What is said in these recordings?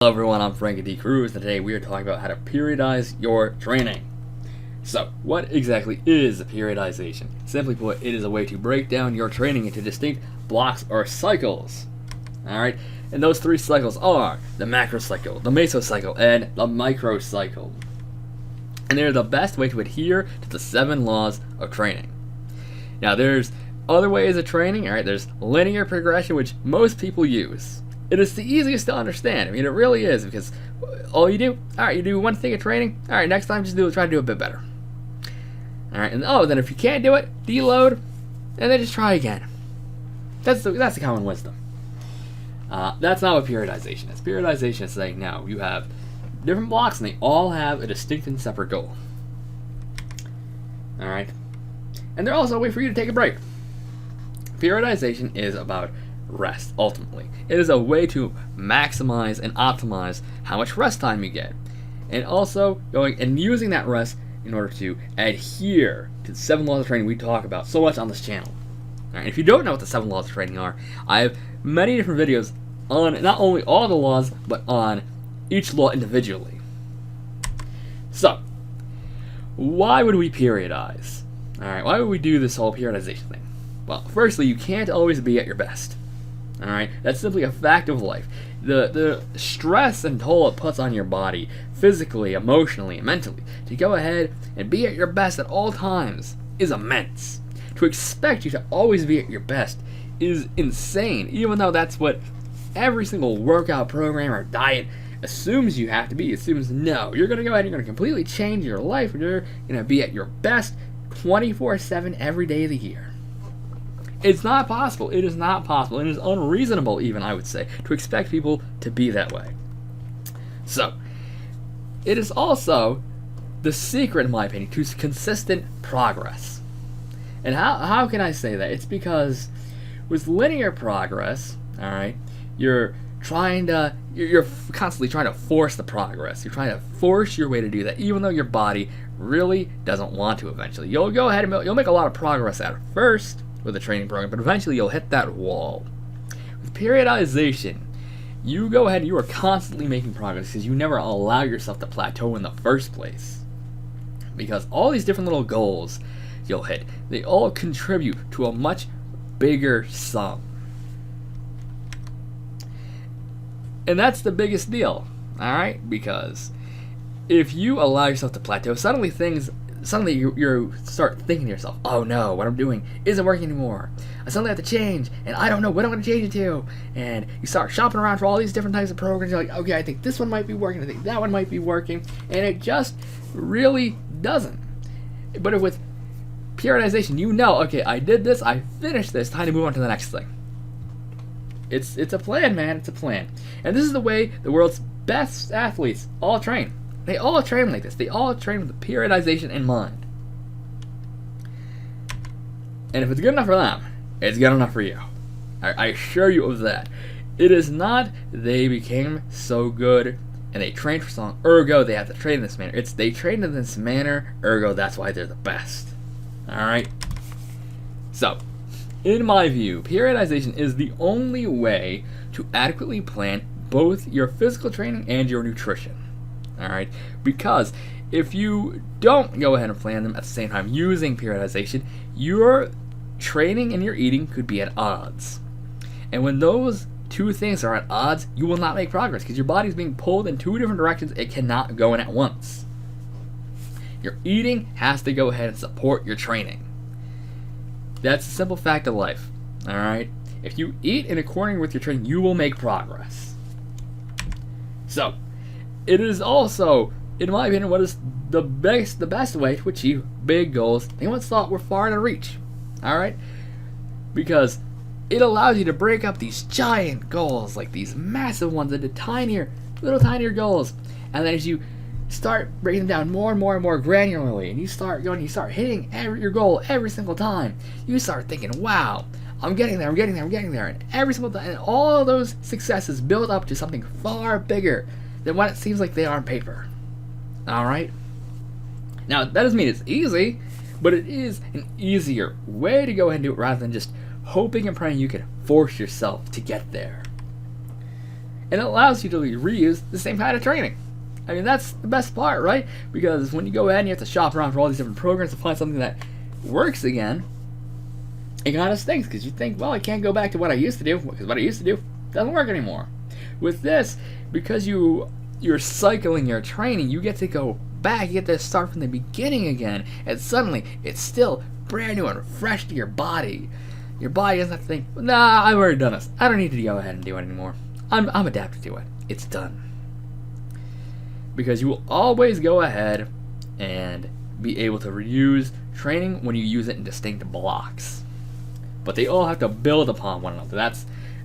Hello everyone, I'm Frankie D. Cruz, and today we are talking about how to periodize your training. So, what exactly is periodization? Simply put, it is a way to break down your training into distinct blocks or cycles. Alright, and those three cycles are the macro cycle, the meso cycle, and the micro cycle. And they're the best way to adhere to the 7 laws of training. Now, there's other ways of training, alright, there's linear progression, which most people use. It is the easiest to understand. I mean, it really is, because all you do, alright, you do one thing at training, alright, next time just try to do a bit better. Alright, and then if you can't do it, deload, and then just try again. That's the common wisdom. That's not what periodization is. Periodization is saying, no, you have different blocks, and they all have a distinct and separate goal. Alright? And they're also a way for you to take a break. Periodization is about rest, ultimately. It is a way to maximize and optimize how much rest time you get. And also going and using that rest in order to adhere to the 7 laws of training we talk about so much on this channel. Alright, if you don't know what the 7 laws of training are, I have many different videos on not only all the laws, but on each law individually. So, why would we periodize? Alright, why would we do this whole periodization thing? Well, firstly, you can't always be at your best. Alright, that's simply a fact of life. The stress and toll it puts on your body, physically, emotionally, and mentally, to go ahead and be at your best at all times is immense. To expect you to always be at your best is insane, even though that's what every single workout program or diet assumes you have to be. It assumes, no, you're going to go ahead and you're going to completely change your life, and you're going to be at your best 24/7 every day of the year. It's not possible. It is not possible. It is unreasonable, even, I would say, to expect people to be that way. So, it is also the secret, in my opinion, to consistent progress. And how can I say that? It's because with linear progress, alright, you're constantly trying to force the progress. You're trying to force your way to do that, even though your body really doesn't want to eventually. You'll go ahead and you'll make a lot of progress at first with a training program, but eventually you'll hit that wall. With periodization, you go ahead and you are constantly making progress because you never allow yourself to plateau in the first place. Because all these different little goals you'll hit, they all contribute to a much bigger sum. And that's the biggest deal, alright? Because if you allow yourself to plateau, suddenly you start thinking to yourself, oh no, what I'm doing isn't working anymore. I suddenly have to change, and I don't know what I'm going to change it to. And you start shopping around for all these different types of programs. You're like, okay, I think this one might be working, I think that one might be working, and it just really doesn't. But with periodization, you know, okay, I did this, I finished this, time to move on to the next thing. It's a plan, man, it's a plan. And this is the way the world's best athletes all train. They all train like this. They all train with periodization in mind. And if it's good enough for them, it's good enough for you. I assure you of that. It is not they became so good and they trained for so long, ergo they have to train in this manner. It's they trained in this manner, ergo that's why they're the best. Alright? So, in my view, periodization is the only way to adequately plan both your physical training and your nutrition. Alright, because if you don't go ahead and plan them at the same time using periodization, your training and your eating could be at odds. And when those two things are at odds, you will not make progress because your body is being pulled in 2 different directions it cannot go in at once. Your eating has to go ahead and support your training. That's a simple fact of life. Alright? If you eat in accordance with your training, you will make progress. So, it is also, in my opinion, what is the best way to achieve big goals they once thought were far out of reach. Alright? Because it allows you to break up these giant goals, like these massive ones, into little tinier goals. And then as you start breaking them down more and more and more granularly, and you start hitting your goal every single time, you start thinking, wow, I'm getting there. And every single time, and all those successes build up to something far bigger than what it seems like they are on paper. Alright? Now, that doesn't mean it's easy, but it is an easier way to go ahead and do it rather than just hoping and praying you can force yourself to get there. And it allows you to reuse the same kind of training. I mean, that's the best part, right? Because when you go ahead and you have to shop around for all these different programs to find something that works again, it kind of stinks because you think, well, I can't go back to what I used to do because what I used to do doesn't work anymore. With this, because you're cycling your training, you get to go back, you get to start from the beginning again, and suddenly it's still brand new and fresh to your body. Your body doesn't have to think, nah, I've already done this. I don't need to go ahead and do it anymore. I'm adapted to it. It's done. Because you will always go ahead and be able to reuse training when you use it in distinct blocks. But they all have to build upon one another.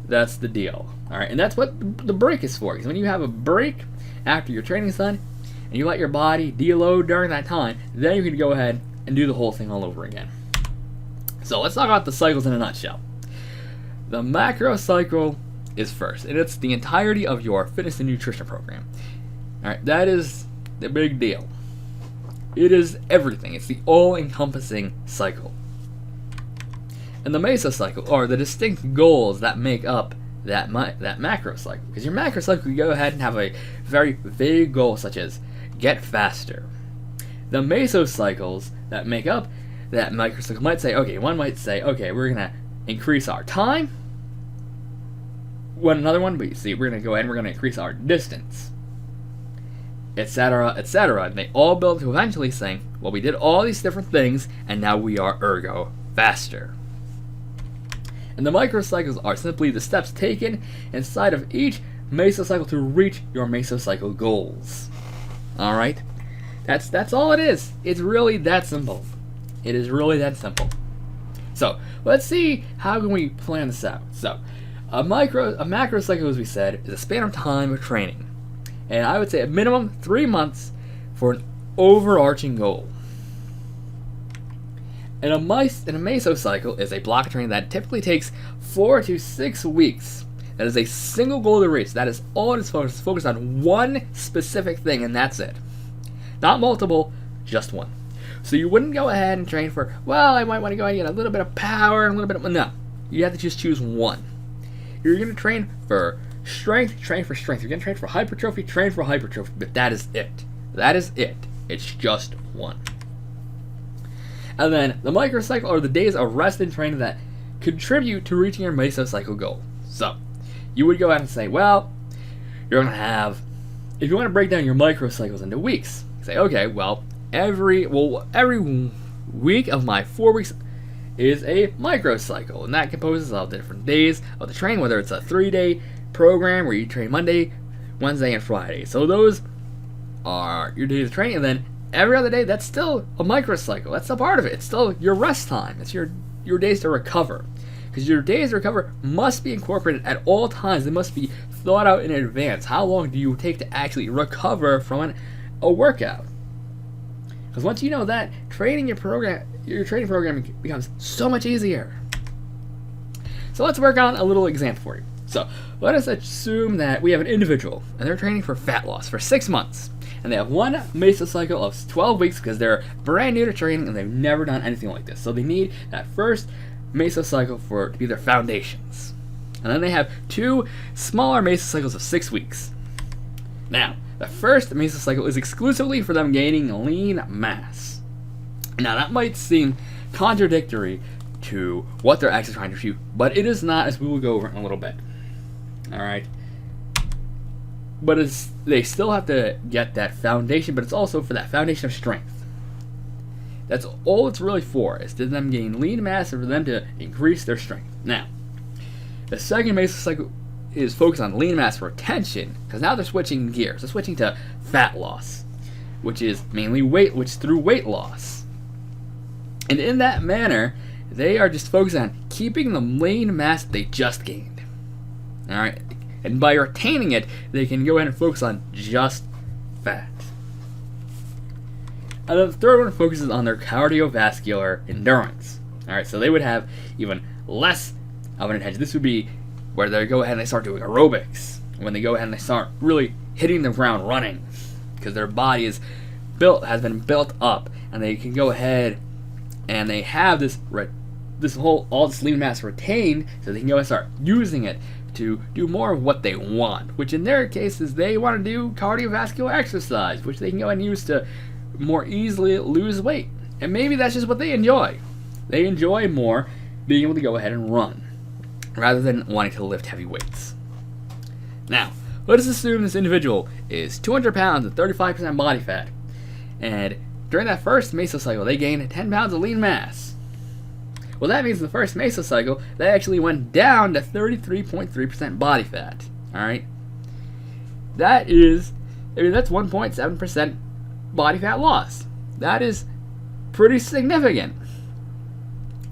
That's the deal. Alright, and that's what the break is for. Because when you have a break after your training's done, and you let your body deload during that time, then you can go ahead and do the whole thing all over again. So let's talk about the cycles in a nutshell. The macro cycle is first, and it's the entirety of your fitness and nutrition program. Alright, that is the big deal. It is everything. It's the all-encompassing cycle. And the mesocycle are the distinct goals that make up that macro cycle. Because your macro cycle, you go ahead and have a very vague goal such as get faster. The mesocycles that make up that microcycle might say, okay, one might say, okay, we're going to increase our time. Another one, but you see, we're going to go ahead and we're going to increase our distance, etc., etc. And they all build to eventually saying, well, we did all these different things, and now we are ergo faster. And the microcycles are simply the steps taken inside of each mesocycle to reach your mesocycle goals. Alright? That's all it is. It's really that simple. It is really that simple. So, let's see how can we plan this out. So, a macro cycle, as we said, is a span of time of training. And I would say a minimum 3 months for an overarching goal. And a mesocycle is a block of training that typically takes 4 to 6 weeks. That is a single goal to reach. That is all it is focused. It's focused on one specific thing, and that's it. Not multiple, just one. So you wouldn't go ahead and train for, well, I might want to go ahead and get a little bit of power and a little bit of, no. You have to just choose one. You're going to train for strength, train for strength. You're going to train for hypertrophy, train for hypertrophy. But that is it. That is it. It's just one. And then the microcycle are the days of rest and training that contribute to reaching your mesocycle goal. So you would go ahead and say, well, you're going to have, if you want to break down your microcycles into weeks, say, okay, well, every week of my 4 weeks is a microcycle, and that composes of the different days of the training, whether it's a 3-day program where you train Monday, Wednesday, and Friday. So those are your days of training, and then every other day, that's still a microcycle. That's a part of it. It's still your rest time. It's your days to recover. Because your days to recover must be incorporated at all times. They must be thought out in advance. How long do you take to actually recover from a workout? Because once you know that, your training program becomes so much easier. So let's work on a little example for you. So let us assume that we have an individual, and they're training for fat loss for 6 months. And they have one mesocycle of 12 weeks because they're brand new to training and they've never done anything like this. So they need that first mesocycle to be their foundations. And then they have 2 smaller mesocycles of 6 weeks. Now, the first mesocycle is exclusively for them gaining lean mass. Now, that might seem contradictory to what they're actually trying to achieve, but it is not, as we will go over in a little bit. Alright? But they still have to get that foundation, but it's also for that foundation of strength. That's all it's really for, is to them gain lean mass and for them to increase their strength. Now, the second mesocycle is focused on lean mass retention, because now they're switching gears. They're switching to fat loss, which is mainly through weight loss. And in that manner, they are just focused on keeping the lean mass they just gained. Alright? And by retaining it, they can go ahead and focus on just fat. And the third one focuses on their cardiovascular endurance. Alright, so they would have even less of an intention. This would be where they go ahead and they start doing aerobics. When they go ahead and they start really hitting the ground running. Because their body has been built up. And they can go ahead and they have all this lean mass retained, so they can go and start using it to do more of what they want, which in their case is they want to do cardiovascular exercise, which they can go and use to more easily lose weight. And maybe that's just what they enjoy. They enjoy more being able to go ahead and run rather than wanting to lift heavy weights. Now, let's assume this individual is 200 pounds and 35% body fat, and during that first mesocycle they gained 10 pounds of lean mass. Well, that means in the first mesocycle they actually went down to 33.3% body fat. Alright? That's 1.7% body fat loss. That is pretty significant.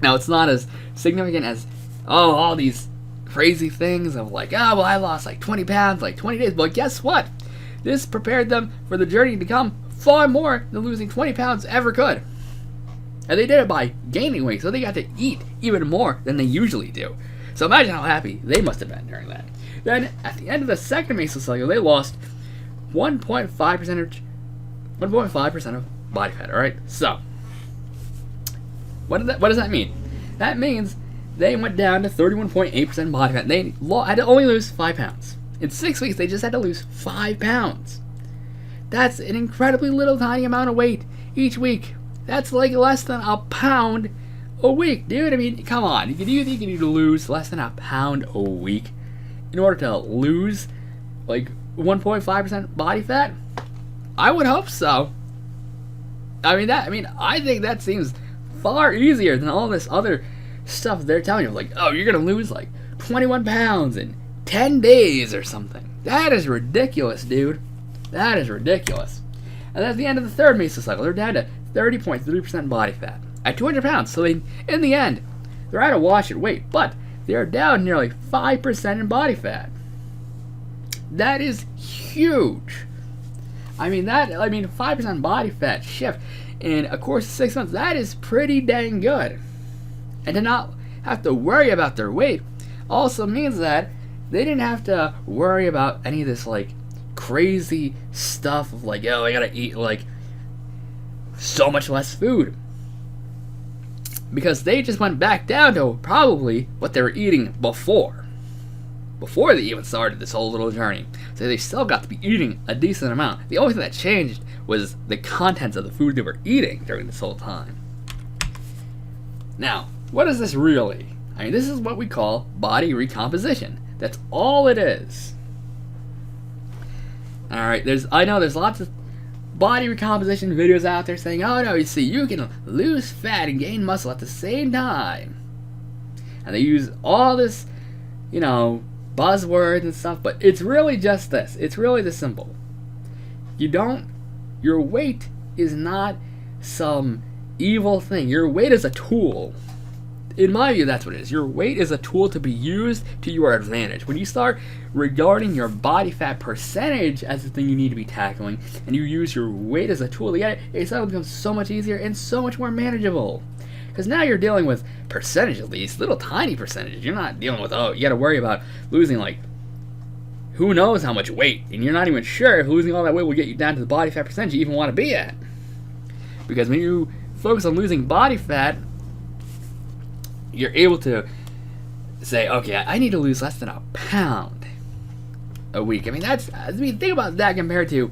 Now, it's not as significant as, all these crazy things of like, well, I lost like 20 pounds, like 20 days. But guess what? This prepared them for the journey to come far more than losing 20 pounds ever could. And they did it by gaining weight, so they got to eat even more than they usually do. So imagine how happy they must have been during that. Then, at the end of the second mesocycle, they lost 1.5% of body fat, alright? So, what does that mean? That means they went down to 31.8% body fat. They had to only lose 5 pounds. In 6 weeks, they just had to lose 5 pounds. That's an incredibly little tiny amount of weight each week. That's like less than a pound a week, dude. I mean, come on. Do you think you need to lose less than a pound a week in order to lose like 1.5% body fat? I would hope so. I think that seems far easier than all this other stuff they're telling you. Like, you're gonna lose like 21 pounds in 10 days or something. That is ridiculous, dude. That is ridiculous. And at the end of the third mesocycle, they're down to 30.3% body fat at 200 pounds. So in the end, they're at a wash at weight, but they're down nearly 5% in body fat. That is huge. 5% body fat shift in a course of 6 months, that is pretty dang good. And to not have to worry about their weight also means that they didn't have to worry about any of this like crazy stuff of like, I gotta eat like so much less food, because they just went back down to probably what they were eating before they even started this whole little journey. So they still got to be eating a decent amount. The only thing that changed was the contents of the food they were eating during this whole time. Now, what is this really? This is what we call body recomposition. That's all it is. Alright, I know there's lots of body recomposition videos out there saying, you can lose fat and gain muscle at the same time. And they use all this, buzzwords and stuff, but it's really just this. It's really this simple. Your weight is not some evil thing. Your weight is a tool. In my view, that's what it is. Your weight is a tool to be used to your advantage. When you start regarding your body fat percentage as the thing you need to be tackling, and you use your weight as a tool to get it, it suddenly becomes so much easier and so much more manageable. Because now you're dealing with percentage, at least, little tiny percentages. You're not dealing with, you got to worry about losing, like, who knows how much weight. And you're not even sure if losing all that weight will get you down to the body fat percentage you even want to be at. Because when you focus on losing body fat, you're able to say, okay, I need to lose less than a pound a week. Think about that compared to,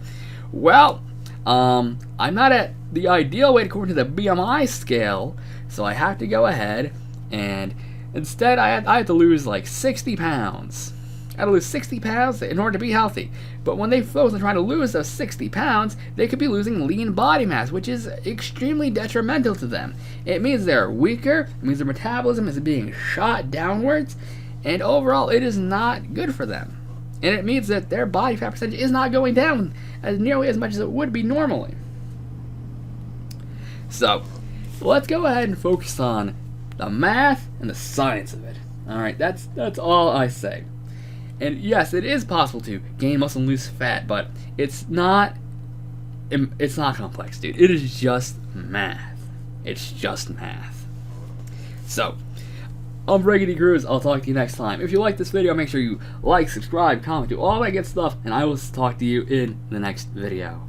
I'm not at the ideal weight according to the BMI scale, so I have to go ahead and instead I have to lose like 60 pounds. I have to lose 60 pounds in order to be healthy. But when they focus on trying to lose those 60 pounds, they could be losing lean body mass, which is extremely detrimental to them. It means they're weaker, it means their metabolism is being shot downwards, and overall it is not good for them. And it means that their body fat percentage is not going down as nearly as much as it would be normally. So, let's go ahead and focus on the math and the science of it. Alright, that's all I say. And yes, it is possible to gain muscle and lose fat, but it's not complex, dude. It is just math. It's just math. So, I'm Frankie D. Cruz. I'll talk to you next time. If you like this video, make sure you like, subscribe, comment, do all that good stuff, and I will talk to you in the next video.